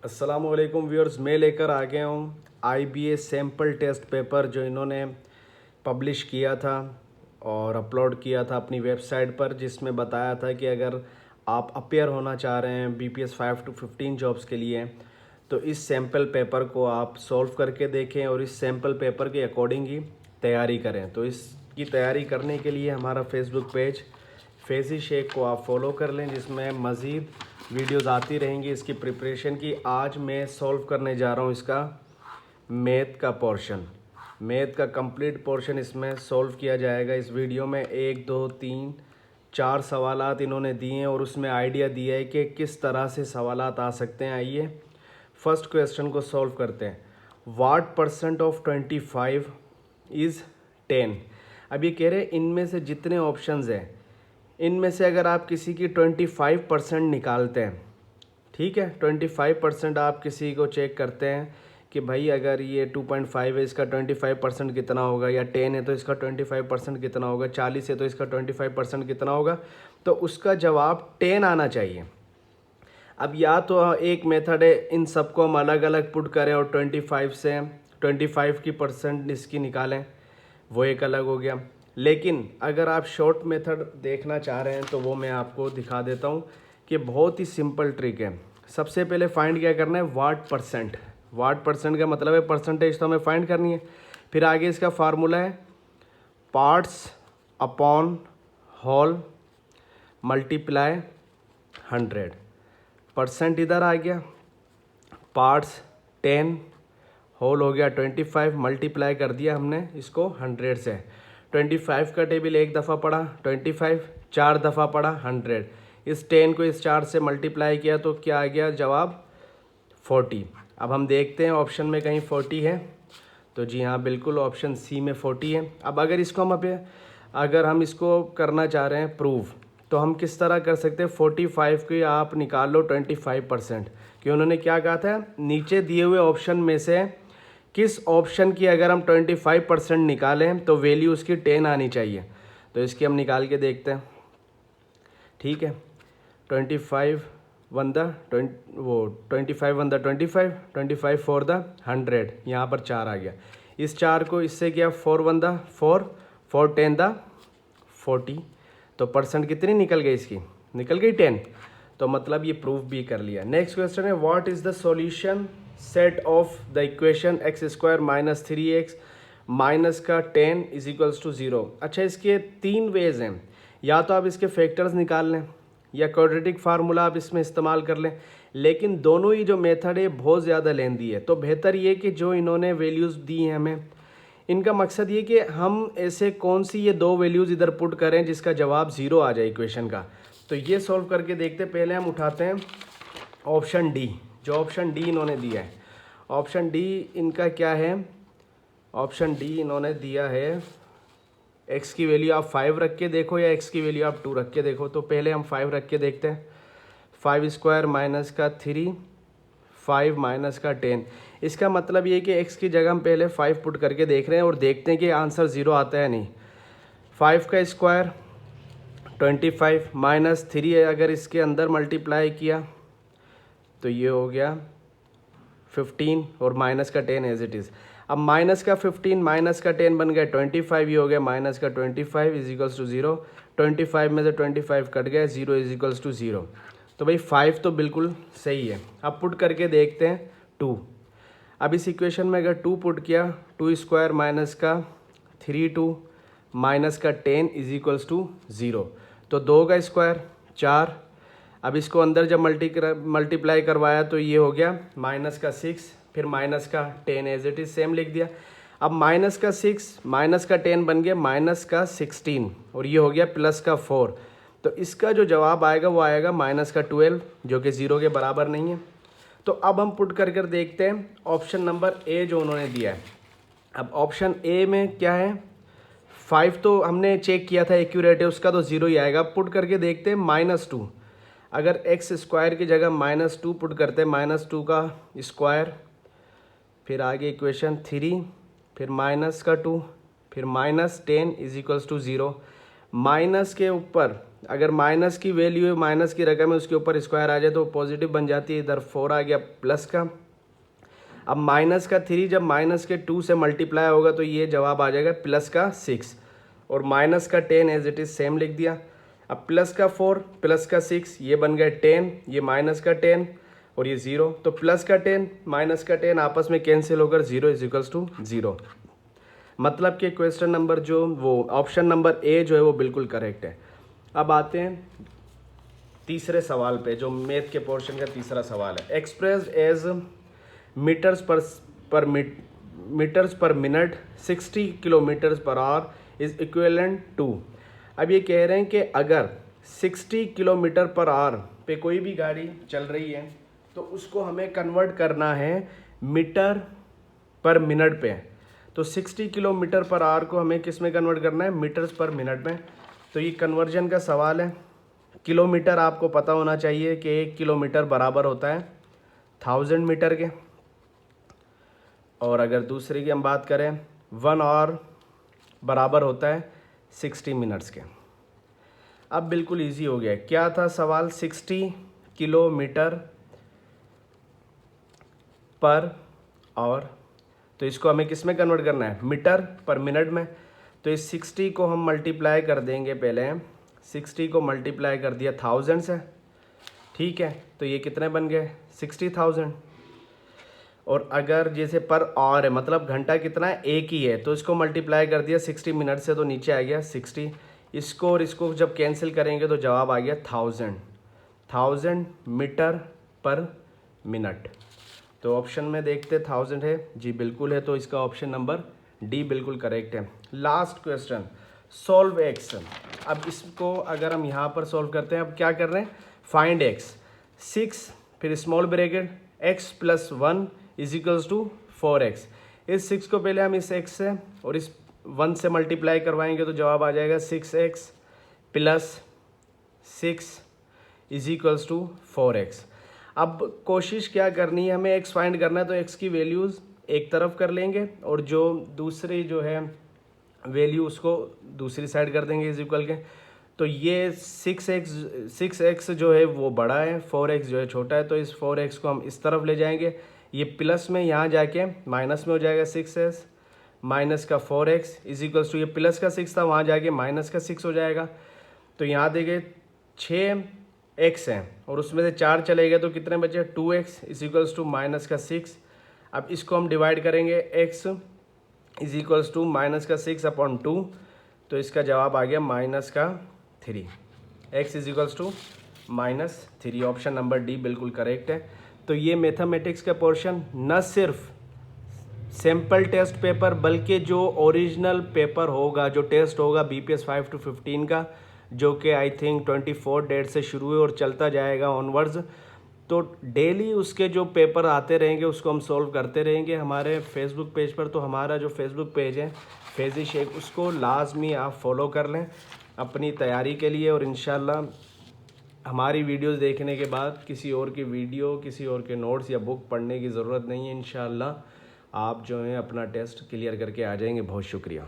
अस्सलामुअलैकुम व्यूअर्स, मैं लेकर आ गया हूँ IBA सैम्पल टेस्ट पेपर जो इन्होंने पब्लिश किया था और अपलोड किया था अपनी वेबसाइट पर, जिसमें बताया था कि अगर आप अपेयर होना चाह रहे हैं BPS 5 to 15 जॉब्स के लिए तो इस सैम्पल पेपर को आप सॉल्व करके देखें और इस सैम्पल पेपर के अकॉर्डिंग ही तैयारी करें। तो इसकी तैयारी करने के लिए हमारा फेसबुक पेज फेजी शेख को आप फॉलो कर लें, जिसमें मज़ीद वीडियोज़ आती रहेंगी इसकी प्रिपरेशन की। आज मैं सॉल्व करने जा रहा हूँ इसका मैथ का पोर्शन, मैथ का कंप्लीट पोर्शन इसमें सॉल्व किया जाएगा इस वीडियो में। 1 2 3 4 सवालात इन्होंने दिए हैं और उसमें आइडिया दिया है कि किस तरह से सवालात आ सकते हैं। आइए फर्स्ट क्वेश्चन को सॉल्व करते हैं। What percent of 25 is 10। अब ये कह रहे हैं इनमें से जितने ऑप्शंस हैं इनमें से अगर आप किसी की 25% निकालते हैं, ठीक है, 25% आप किसी को चेक करते हैं कि भाई अगर ये 2.5 है इसका 25% कितना होगा, या 10 है तो इसका 25% कितना होगा, 40 है तो इसका 25% कितना होगा, तो उसका जवाब 10 आना चाहिए। अब या तो एक मेथड है इन सबको हम अलग अलग पुट करें और 25 से 25 की परसेंट इसकी निकालें, वो एक अलग हो गया। लेकिन अगर आप शॉर्ट मेथड देखना चाह रहे हैं तो वो मैं आपको दिखा देता हूँ कि बहुत ही सिंपल ट्रिक है। सबसे पहले फाइंड क्या करना है, वाट परसेंट। वाट परसेंट का मतलब है परसेंटेज तो हमें फाइंड करनी है। फिर आगे इसका फार्मूला है parts upon whole multiply 100। Percent इधर आ गया, पार्ट्स 10, होल हो गया 25, मल्टीप्लाई कर दिया हमने इसको 100 से। 25 का टेबल एक दफ़ा पढ़ा 25, 4 दफ़ा पढ़ा 100, इस 10 को इस 4 से मल्टीप्लाई किया तो क्या आ गया जवाब 40। अब हम देखते हैं ऑप्शन में कहीं 40 है, तो जी हाँ बिल्कुल ऑप्शन सी में 40 है। अब अगर हम इसको करना चाह रहे हैं प्रूव, तो हम किस तरह कर सकते हैं, 45 की आप निकाल लो 25%, कि उन्होंने क्या कहा था, नीचे दिए हुए ऑप्शन में से किस ऑप्शन की अगर हम 25% निकालें तो वैल्यू उसकी 10 आनी चाहिए। तो इसकी हम निकाल के देखते हैं, ठीक है। 25 one the 25 one the 25 for the 100, यहाँ पर 4 आ गया। इस 4 को इससे किया 4 वन द 4, 4 10 द 40, तो परसेंट कितनी निकल गई, इसकी निकल गई 10। तो मतलब ये प्रूफ भी कर लिया। नेक्स्ट क्वेश्चन है what is the solution set of the equation x² minus 3x minus का 10 इज इक्वल्स टू 0। अच्छा, इसके 3 वेज हैं, या तो आप इसके फैक्टर्स निकाल लें या क्वाड्रेटिक फार्मूला आप इसमें इस्तेमाल कर लें, लेकिन दोनों ही जो मेथड है बहुत ज़्यादा लेंदी है। तो बेहतर ये कि जो इन्होंने वैल्यूज़ दी हैं हमें, इनका मकसद ये कि हम ऐसे कौन सी ये 2 वैल्यूज़ इधर पुट करें जिसका जवाब 0 आ जाए इक्वेशन का। तो ये सॉल्व करके देखते। पहले हम उठाते हैं ऑप्शन डी, जो ऑप्शन डी इन्होंने दिया है। ऑप्शन डी इनका क्या है, ऑप्शन डी इन्होंने दिया है x की वैल्यू आप 5 रख के देखो या x की वैल्यू आप 2 रख के देखो। तो पहले हम 5 रख के देखते हैं। 5² माइनस का 3, 5 माइनस का 10। इसका मतलब ये कि x की जगह हम पहले 5 पुट करके देख रहे हैं और देखते हैं कि आंसर 0 आता है नहीं। 5 का स्क्वायर 25 माइनस 3 है, अगर इसके अंदर मल्टीप्लाई किया तो ये हो गया 15 और माइनस का 10 एज इट इज़। अब माइनस का 15 माइनस का 10 बन गया 25, ये हो गया माइनस का 25 इज इक्वल्स टू 0। 25 में से 25 कट गया, 0 इज इक्वल्स टू 0। तो भाई 5 तो बिल्कुल सही है। अब पुट करके देखते हैं 2। अब इस इक्वेशन में अगर 2 पुट किया, 2² माइनस का 3 माइनस का 10 इज इक्वल्स टू 0। तो 2 का स्क्वायर 4। अब इसको अंदर जब मल्टीप्लाई करवाया तो ये हो गया माइनस का 6, फिर माइनस का 10 एज इट इज सेम लिख दिया। अब माइनस का 6 माइनस का 10 बन गया माइनस का 16 और ये हो गया प्लस का 4। तो इसका जो जवाब आएगा वो आएगा माइनस का 12, जो कि 0 के बराबर नहीं है। तो अब हम पुट कर कर देखते हैं ऑप्शन नंबर ए जो उन्होंने दिया है। अब ऑप्शन ए में क्या है, 5 तो हमने चेक किया था एक्यूरेट है, उसका तो 0 ही आएगा। पुट करके देखते हैं -2। अगर x² की जगह -2 पुट करते हैं, -2 का स्क्वायर, फिर आगे इक्वेशन 3, फिर माइनस का 2, फिर -10 इज इक्वल्स टू 0। माइनस के ऊपर अगर माइनस की वैल्यू है, माइनस की रकम है, उसके ऊपर स्क्वायर आ जाए तो पॉजिटिव बन जाती है। इधर 4 आ गया प्लस का। अब माइनस का 3 जब माइनस के 2 से मल्टीप्लाई होगा तो ये जवाब आ जाएगा प्लस का 6, और माइनस का 10 एज इट इज़ सेम लिख दिया। अब प्लस का 4 प्लस का 6 ये बन गया 10, ये माइनस का 10 और ये 0, तो प्लस का 10 माइनस का 10 आपस में कैंसिल होकर 0 इज इक्वल्स टू 0। मतलब कि क्वेश्चन नंबर जो वो ऑप्शन नंबर ए जो है वो बिल्कुल करेक्ट है। अब आते हैं तीसरे सवाल पे, जो मैथ के पोर्शन का तीसरा सवाल है। एक्सप्रेस्ड एज मीटर्स पर मिनट 60 किलोमीटर्स पर आवर इज इक्विवेलेंट टू। अब ये कह रहे हैं कि अगर 60 किलोमीटर पर आवर पे कोई भी गाड़ी चल रही है तो उसको हमें कन्वर्ट करना है मीटर पर मिनट पे। तो 60 किलोमीटर पर आवर को हमें किस में कन्वर्ट करना है? मीटर्स पर मिनट में। तो ये कन्वर्जन का सवाल है। किलोमीटर आपको पता होना चाहिए कि 1 किलोमीटर बराबर होता है 1000 मीटर के। और अगर दूसरे की हम बात करें 1 आवर बराबर होता है 60 मिनट्स के। अब बिल्कुल इजी हो गया। क्या था सवाल? 60 किलोमीटर पर आवर, तो इसको हमें किस में कन्वर्ट करना है? मीटर पर मिनट में। तो इस 60 को हम मल्टीप्लाई कर देंगे। पहले 60 को मल्टीप्लाई कर दिया 1000 से, ठीक है, तो ये कितने बन गए? 60,000। और अगर जैसे पर आवर है मतलब घंटा कितना है? एक ही है, तो इसको मल्टीप्लाई कर दिया 60 मिनट से, तो नीचे आ गया 60। इसको और इसको जब कैंसिल करेंगे तो जवाब आ गया 1000 मीटर पर मिनट। तो ऑप्शन में देखते 1000 है जी, बिल्कुल है, तो इसका ऑप्शन नंबर डी बिल्कुल करेक्ट है। Last question, solve x. अब इसको अगर हम यहाँ पर सॉल्व करते हैं, अब क्या कर रहे हैं? Find x. 6 फिर small bracket x plus 1 is equals to 4x। इस 6 को पहले हम इस x से और इस 1 से मल्टीप्लाई करवाएंगे तो जवाब आ जाएगा 6x plus 6 is equals to 4x। अब कोशिश क्या करनी है? हमें x फाइंड करना है, तो x की वैल्यूज़ एक तरफ कर लेंगे और जो दूसरी जो है वैल्यू उसको दूसरी साइड कर देंगे इज इक्वल के। तो ये 6x जो है वो बड़ा है, 4x जो है छोटा है, तो इस 4x को हम इस तरफ ले जाएंगे। ये प्लस में यहाँ जाके माइनस में हो जाएगा 6s माइनस का 4x इज इक्वल्स टू, ये प्लस का 6 था वहाँ जाके माइनस का 6 हो जाएगा। तो यहाँ देखिए 6x है और उसमें से 4 चले गए तो कितने बचे? 2x is equals to minus का 6। अब इसको हम डिवाइड करेंगे, x is equals to minus का 6 अपॉन 2, तो इसका जवाब आ गया माइनस का 3। x is equals to -3। Option number D बिल्कुल करेक्ट है। तो ये मैथमेटिक्स का पोर्शन न सिर्फ सैम्पल टेस्ट पेपर बल्कि जो ओरिजिनल पेपर होगा, जो टेस्ट होगा BPS 5 to 15 का, जो कि आई थिंक 24 डेट से शुरू है और चलता जाएगा ऑनवर्ड्स, तो डेली उसके जो पेपर आते रहेंगे उसको हम सॉल्व करते रहेंगे हमारे फेसबुक पेज पर। तो हमारा जो फेसबुक पेज है फेजी शेख, उसको लाजमी आप फॉलो कर लें अपनी तैयारी के लिए। और इंशाल्लाह हमारी वीडियोस देखने के बाद किसी और की वीडियो, किसी और के नोट्स या बुक पढ़ने की ज़रूरत नहीं है। इंशाल्लाह आप जो है अपना टेस्ट क्लियर करके आ जाएंगे। बहुत शुक्रिया।